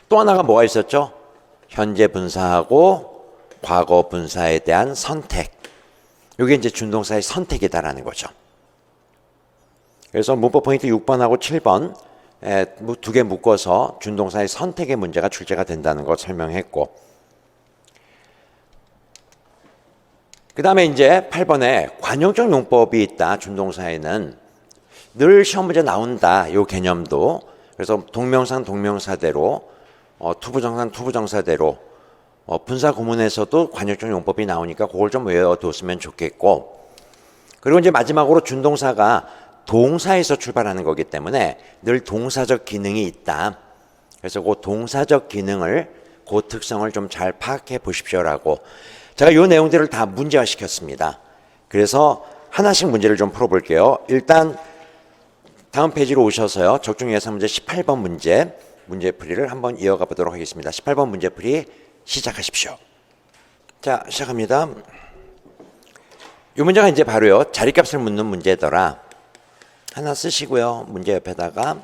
또 하나가 뭐가 있었죠? 현재 분사하고 과거 분사에 대한 선택. 이게 이제 준동사의 선택이다라는 거죠. 그래서 문법 포인트 6번하고 7번 2개 묶어서 준동사의 선택의 문제가 출제가 된다는 거 설명했고, 그 다음에 이제 8번에 관용적 용법이 있다. 준동사에는 늘 시험 문제 나온다. 요 개념도. 그래서 동명사는 동명사대로, 투부정사는 투부정사대로, 분사 구문에서도 관용적 용법이 나오니까 그걸 좀 외워뒀으면 좋겠고, 그리고 이제 마지막으로 준동사가 동사에서 출발하는 거기 때문에 늘 동사적 기능이 있다. 그래서 그 동사적 기능을, 그 특성을 좀 잘 파악해 보십시오라고 제가 이 내용들을 다 문제화 시켰습니다. 그래서 하나씩 문제를 좀 풀어볼게요. 일단 다음 페이지로 오셔서요. 적중 예상 문제 18번 문제풀이를 한번 이어가 보도록 하겠습니다. 18번 문제풀이 시작하십시오. 자, 시작합니다. 이 문제가 이제 바로요. 자리값을 묻는 문제더라. 하나 쓰시고요. 문제 옆에다가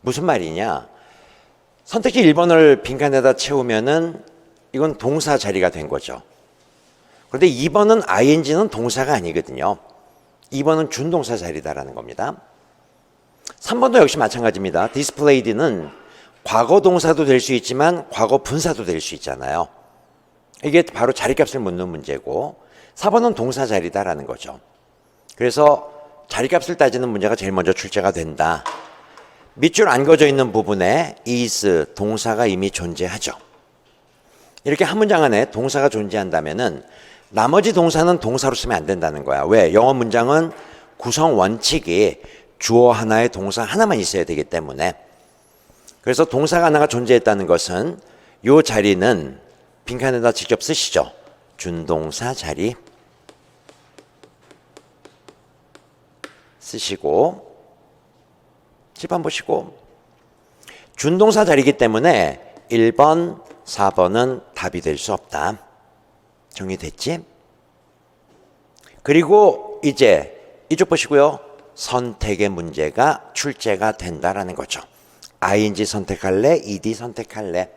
무슨 말이냐? 선택지 1번을 빈칸에다 채우면은 이건 동사 자리가 된 거죠. 그런데 2번은 ing는 동사가 아니거든요. 2번은 준동사 자리다라는 겁니다. 3번도 역시 마찬가지입니다. displayed는 과거 동사도 될 수 있지만 과거 분사도 될 수 있잖아요. 이게 바로 자리값을 묻는 문제고 4번은 동사 자리다라는 거죠. 그래서 자리값을 따지는 문제가 제일 먼저 출제가 된다. 밑줄 안 그어져 있는 부분에 is 동사가 이미 존재하죠. 이렇게 한 문장 안에 동사가 존재한다면은 나머지 동사는 동사로 쓰면 안 된다는 거야. 왜? 영어 문장은 구성 원칙이 주어 하나에 동사 하나만 있어야 되기 때문에. 그래서 동사가 하나가 존재했다는 것은 이 자리는 빈칸에다 직접 쓰시죠. 준동사 자리 쓰시고 칠판 보시고 준동사 자리이기 때문에 1번, 4번은 답이 될 수 없다. 정리됐지? 그리고 이제 이쪽 보시고요. 선택의 문제가 출제가 된다라는 거죠. ing 선택할래? ed 선택할래?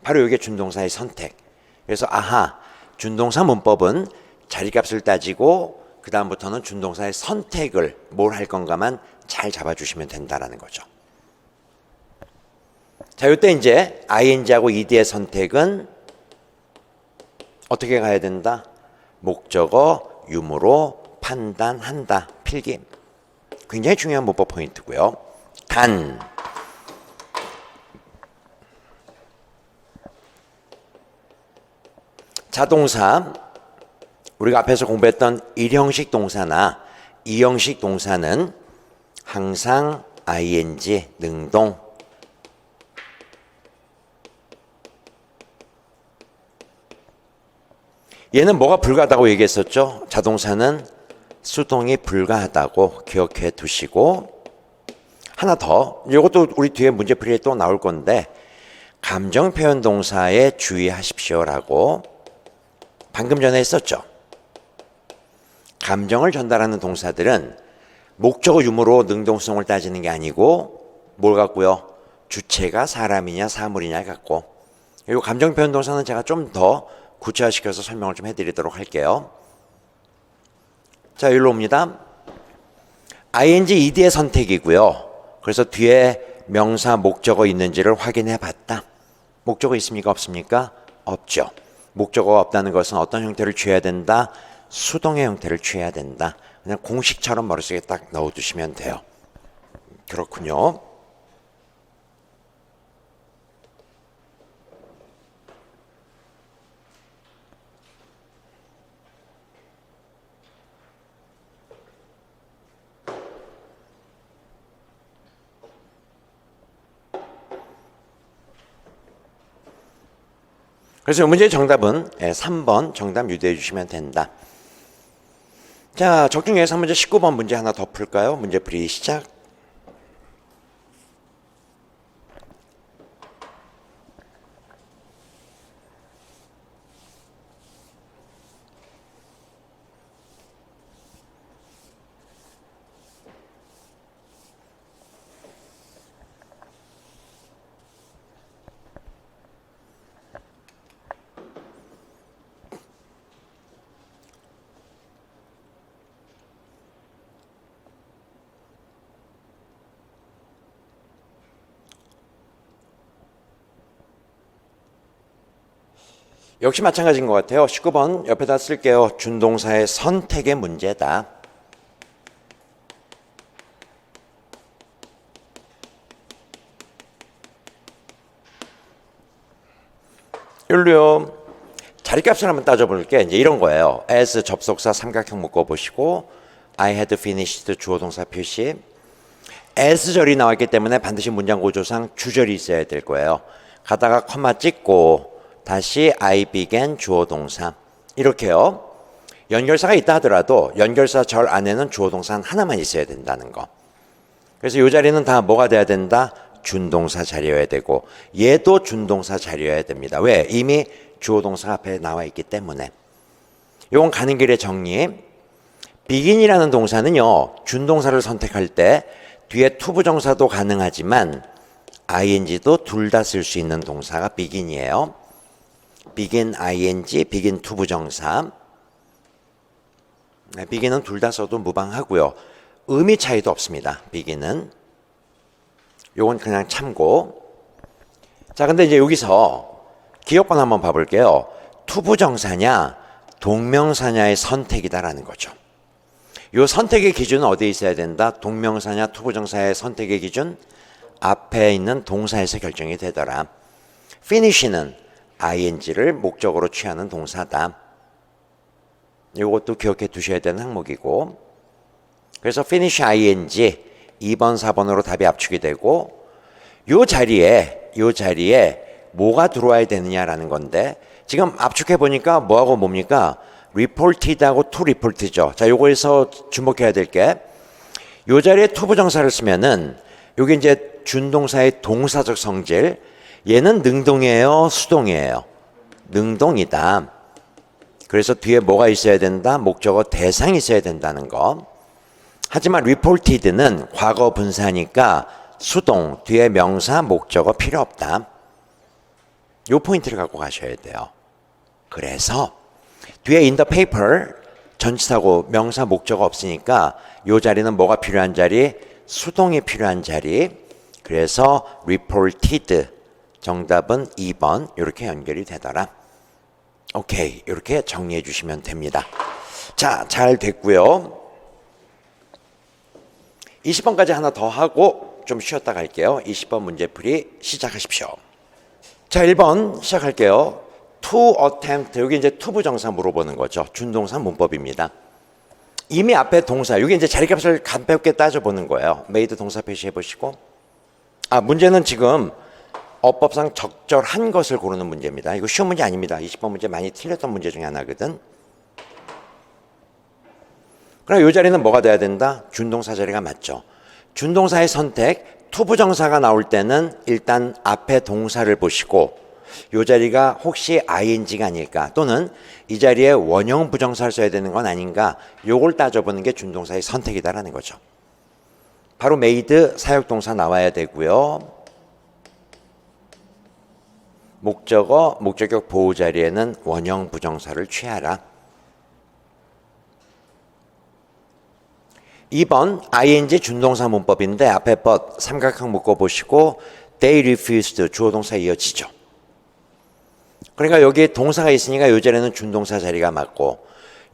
바로 이게 준동사의 선택. 그래서 아하, 준동사 문법은 자리값을 따지고 그 다음부터는 준동사의 선택을 뭘 할 건가만 잘 잡아주시면 된다라는 거죠. 자, 이때 이제 ing하고 ed의 선택은 어떻게 가야 된다? 목적어, 유무로 판단한다. 필기. 굉장히 중요한 문법 포인트고요. 단 자동사 우리가 앞에서 공부했던 1형식 동사나 2형식 동사는 항상 ing 능동 얘는 뭐가 불가하다고 얘기했었죠? 자동사는 수동이 불가하다고 기억해 두시고 하나 더 이것도 우리 뒤에 문제풀이에 또 나올 건데 감정 표현 동사에 주의하십시오라고 방금 전에 했었죠. 감정을 전달하는 동사들은 목적어 유무로 능동성을 따지는 게 아니고 뭘 갖고요? 주체가 사람이냐 사물이냐 갖고 이 감정 표현 동사는 제가 좀 더 구체화시켜서 설명을 좀 해드리도록 할게요. 자, 여기로 옵니다. ing, ed의 선택이고요. 그래서 뒤에 명사, 목적어 있는지를 확인해 봤다. 목적어 있습니까? 없습니까? 없죠. 목적어가 없다는 것은 어떤 형태를 취해야 된다? 수동의 형태를 취해야 된다. 그냥 공식처럼 머릿속에 딱 넣어두시면 돼요. 그렇군요. 그래서 이 문제의 정답은 3번 정답 유도해 주시면 된다. 자, 적중 예상 문제 19번 문제 하나 더 풀까요? 문제풀이 시작. 역시 마찬가지인 것 같아요. 19번 옆에다 쓸게요. 준동사의 선택의 문제다. 여기로요. 자리값을 한번 따져볼게. 이제 이런 거예요. as 접속사 삼각형 묶어 보시고 I had finished 주어 동사 표시. as 절이 나왔기 때문에 반드시 문장 구조상 주절이 있어야 될 거예요. 가다가 컴마 찍고 다시 I began 주어 동사 이렇게요. 연결사가 있다 하더라도 연결사 절 안에는 주어 동사 하나만 있어야 된다는 거. 그래서 이 자리는 다 뭐가 돼야 된다? 준동사 자리여야 되고 얘도 준동사 자리여야 됩니다. 왜? 이미 주어 동사 앞에 나와 있기 때문에. 이건 가는 길의 정리. begin이라는 동사는요, 준동사를 선택할 때 뒤에 투부정사도 가능하지만 ing도 둘 다 쓸 수 있는 동사가 begin이에요. begin ing, begin 투부정사. begin은 둘 다 써도 무방하고요. 의미 차이도 없습니다. begin은. 요건 그냥 참고. 자, 근데 이제 여기서 기억번 한번 봐볼게요. 투부정사냐 동명사냐의 선택이다라는 거죠. 요 선택의 기준은 어디에 있어야 된다? 동명사냐 투부정사의 선택의 기준? 앞에 있는 동사에서 결정이 되더라. finish는 ing를 목적으로 취하는 동사다. 이것도 기억해 두셔야 되는 항목이고, 그래서 finish ing 2번 4번으로 답이 압축이 되고, 요 자리에 뭐가 들어와야 되느냐라는 건데, 지금 압축해 보니까 뭐하고 뭡니까? reported하고 to report죠. 자, 요거에서 주목해야 될 게, 요 자리에 투부정사를 쓰면은 요게 이제 준동사의 동사적 성질, 얘는 능동이에요, 수동이에요? 능동이다. 그래서 뒤에 뭐가 있어야 된다? 목적어 대상이 있어야 된다는 거. 하지만 reported는 과거 분사니까 수동, 뒤에 명사, 목적어 필요 없다. 요 포인트를 갖고 가셔야 돼요. 그래서 뒤에 in the paper 전치사고 명사, 목적어 없으니까 요 자리는 뭐가 필요한 자리? 수동이 필요한 자리. 그래서 reported 정답은 2번 이렇게 연결이 되더라. 오케이, 이렇게 정리해 주시면 됩니다. 자, 잘 됐고요. 20번까지 하나 더 하고 좀 쉬었다 갈게요. 20번 문제풀이 시작하십시오. 자, 1번 시작할게요. to attempt, 여기 이제 투부정사 물어보는 거죠. 준동사 문법입니다. 이미 앞에 동사, 여기 이제 자리값을 가볍게 따져보는 거예요. made 동사 표시해 보시고. 문제는 지금 어법상 적절한 것을 고르는 문제입니다. 이거 쉬운 문제 아닙니다. 20번 문제 많이 틀렸던 문제 중에 하나거든. 그럼 이 자리는 뭐가 돼야 된다? 준동사 자리가 맞죠. 준동사의 선택, 투부정사가 나올 때는 일단 앞에 동사를 보시고 이 자리가 혹시 ing가 아닐까, 또는 이 자리에 원형 부정사를 써야 되는 건 아닌가, 요걸 따져보는 게 준동사의 선택이다라는 거죠. 바로 made 사역동사 나와야 되고요. 목적어, 목적격 보호 자리에는 원형 부정사를 취하라. 2번 ing 준동사 문법인데 앞에 but 삼각형 묶어보시고 they refused 주어 동사 이어지죠. 그러니까 여기 동사가 있으니까 이 자리는 준동사 자리가 맞고,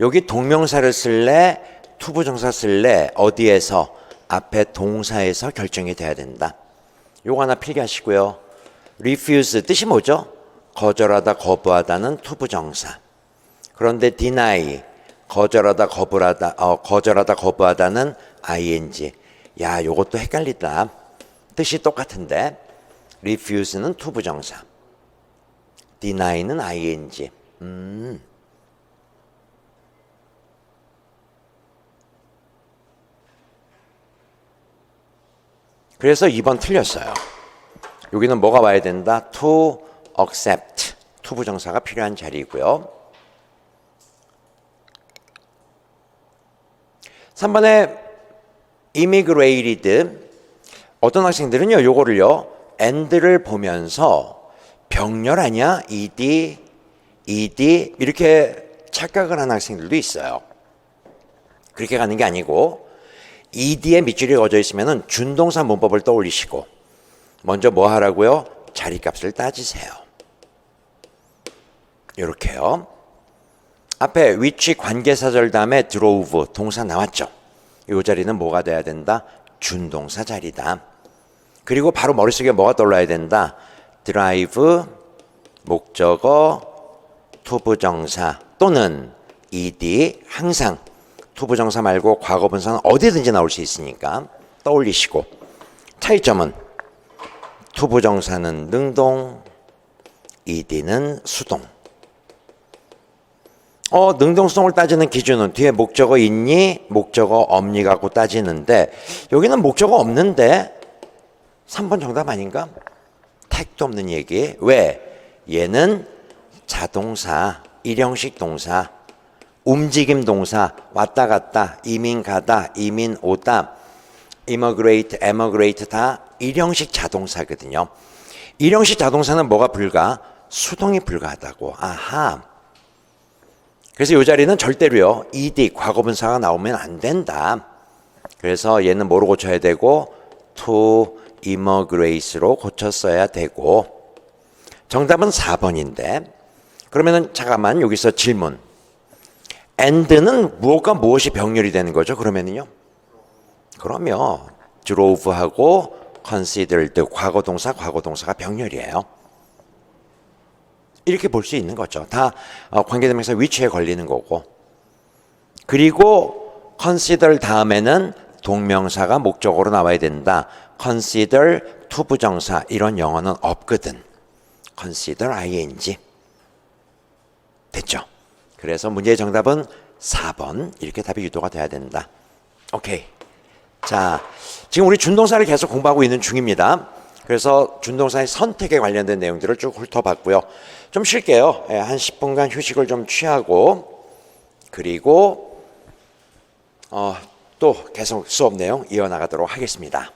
여기 동명사를 쓸래 투부정사 쓸래 어디에서? 앞에 동사에서 결정이 돼야 된다. 요거 하나 필기하시고요. refuse 뜻이 뭐죠? 거절하다 거부하다는 투부정사. 그런데 deny 거절하다 거부하다는 ing. 야, 요것도 헷갈리다. 뜻이 똑같은데 refuse는 투부정사, deny는 ing. 그래서 2번 틀렸어요. 여기는 뭐가 와야 된다? to accept 투부정사가 필요한 자리이고요. 3번에 immigrated, 어떤 학생들은요 요거를요 and를 보면서 병렬 아니야? ed 이렇게 착각을 하는 학생들도 있어요. 그렇게 가는 게 아니고 ed에 밑줄이 그어져 있으면 준동사 문법을 떠올리시고 먼저 뭐 하라고요? 자리값을 따지세요. 이렇게요. 앞에 which 관계사절 다음에 drove 동사 나왔죠. 이 자리는 뭐가 돼야 된다? 준동사 자리다. 그리고 바로 머릿속에 뭐가 떠올라야 된다? drive 목적어 투부정사 또는 ed, 항상 투부정사 말고 과거분사는 어디든지 나올 수 있으니까 떠올리시고, 차이점은 투부정사는 능동, ed는 수동. 능동성을 따지는 기준은 뒤에 목적어 있니, 목적어 없니 갖고 따지는데 여기는 목적어 없는데 3번 정답 아닌가? 택도 없는 얘기. 왜? 얘는 자동사, 일형식 동사, 움직임 동사, 왔다 갔다, 이민 가다, 이민 오다, immigrate, emigrate 다 일형식 자동사거든요. 일형식 자동사는 뭐가 불가? 수동이 불가하다고. 아하. 그래서 이 자리는 절대로요. ed, 과거분사가 나오면 안 된다. 그래서 얘는 뭐로 고쳐야 되고? to immigrate로 고쳤어야 되고. 정답은 4번인데 그러면은 잠깐만 여기서 질문. and는 무엇과 무엇이 병렬이 되는 거죠? 그러면은요. 그러면 drove하고 considered 과거동사가 병렬이에요. 이렇게 볼 수 있는 거죠. 다 관계대명사 위치에 걸리는 거고. 그리고 consider 다음에는 동명사가 목적어로 나와야 된다. consider 투부정사 이런 영어는 없거든. consider ing. 됐죠? 그래서 문제의 정답은 4번. 이렇게 답이 유도가 돼야 된다. 오케이. 자, 지금 우리 준동사를 계속 공부하고 있는 중입니다. 그래서 준동사의 선택에 관련된 내용들을 쭉 훑어봤고요. 좀 쉴게요. 한 10분간 휴식을 좀 취하고 그리고 또 계속 수업 내용 이어나가도록 하겠습니다.